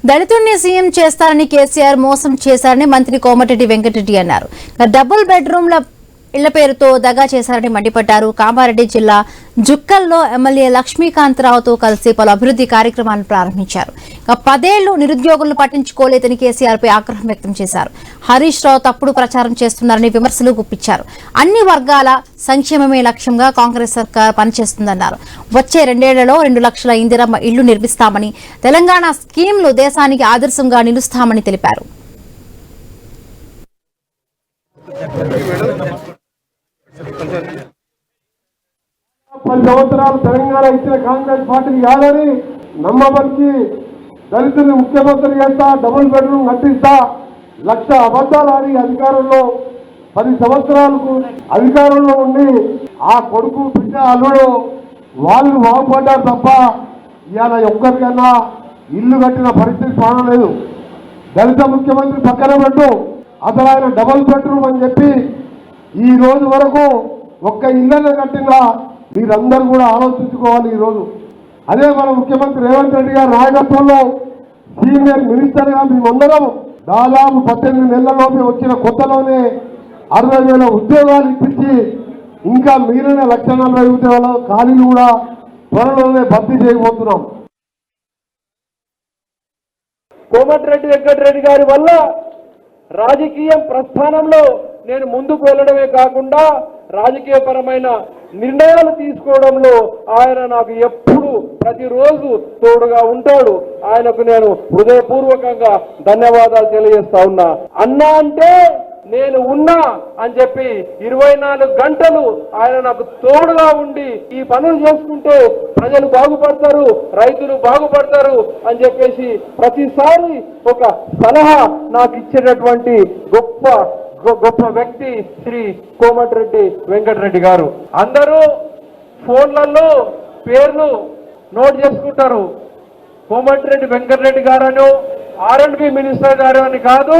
దళితుడిని CM చేస్తారని కేసీఆర్ మోసం చేశారని మంత్రి కోమటిరెడ్డి వెంకటరెడ్డి అన్నారు. డబుల్ బెడ్రూమ్ల ఇళ్ల పేరుతో దగా చేశారని మండిపడ్డారు. కామారెడ్డి జిల్లా జుక్కల్లో ఎమ్మెల్యే లక్ష్మీకాంతరావుతో కలిసి పలు అభివృద్ధి కార్యక్రమాలను ప్రారంభించారు. 10 ఏళ్లు నిరుద్యోగులను పట్టించుకోలేదని కేసీఆర్పై ఆగ్రహం వ్యక్తం చేశారు. హరీష్ రావు తప్పుడు ప్రచారం చేస్తున్నారని విమర్శలు గుప్పించారు. అన్ని వర్గాల సంక్షేమమే లక్ష్యంగా కాంగ్రెస్ సర్కార్ పనిచేస్తుందన్నారు. వచ్చే 2 ఏళ్లలో 2 లక్షల ఇందిరమ్మ ఇళ్లు నిర్మిస్తామని, తెలంగాణ స్కీమ్లు దేశానికి ఆదర్శంగా నిలుస్తామని తెలిపారు. 10 సంవత్సరాలు తెలంగాణ ఇచ్చిన కాంగ్రెస్ పార్టీని కాదని నమ్మబలికి దళితుల్ని ముఖ్యమంత్రి చేస్తా, డబుల్ బెడ్రూమ్ కట్టిస్తా, 1,00,000 అబద్ధాలు ఆడి అధికారంలో 10 సంవత్సరాలకు అధికారంలో ఉండి ఆ కొడుకు బిడ్డ అల్లుడు వాళ్ళు బాగుపడ్డారు తప్ప ఇవాళ ఒక్కరికైనా ఇల్లు కట్టిన పరిస్థితి కానలేదు. దళిత ముఖ్యమంత్రి పక్కన పెట్టు, అసలు ఆయన డబుల్ బెడ్రూమ్ అని చెప్పి ఈ రోజు వరకు ఒక్క ఇళ్ళను కట్టినా మీరందరూ కూడా ఆలోచించుకోవాలి. ఈరోజు అదే మన ముఖ్యమంత్రి రేవంత్ రెడ్డి గారి నాయకత్వంలో సీనియర్ మినిస్టర్గా మేమందరం దాదాపు 18 నెలల్లోనే వచ్చిన కొత్తలోనే 60,000 ఉద్యోగాలు ఇప్పించి ఇంకా మిగిలిన 1,40,000 ఉద్యోగాల ఖాళీలు కూడా త్వరలోనే భర్తీ చేయబోతున్నాం. కోమటిరెడ్డి వెంకటరెడ్డి గారి వల్ల రాజకీయ ప్రస్థానంలో నేను ముందుకు వెళ్ళడమే కాకుండా రాజకీయపరమైన నిర్ణయాలు తీసుకోవడంలో ఆయన నాకు ఎప్పుడు ప్రతిరోజు తోడుగా ఉంటాడు. ఆయనకు నేను హృదయపూర్వకంగా ధన్యవాదాలు తెలియజేస్తా ఉన్నా. అన్నా అంటే నేను ఉన్నా అని చెప్పి 24 గంటలు ఆయన నాకు తోడుగా ఉండి ఈ పనులు చేసుకుంటే ప్రజలు బాగుపడతారు, రైతులు బాగుపడతారు అని చెప్పేసి ప్రతిసారి ఒక సలహా నాకు ఇచ్చేటటువంటి గొప్ప వ్యక్తి శ్రీ కోమటిరెడ్డి వెంకటరెడ్డి గారు. అందరూ ఫోన్లలో పేర్లు నోట్ చేసుకుంటారు. కోమటిరెడ్డి వెంకటరెడ్డి గారను R&B మినిస్టర్ గారు అని కాదు,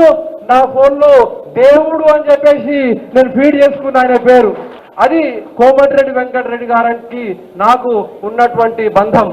నా ఫోన్లో దేవుడు అని చెప్పేసి నేను ఫీడ్ చేసుకున్నా ఆయన పేరు. అది కోమటిరెడ్డి వెంకటరెడ్డి గారికి నాకు ఉన్నటువంటి బంధం.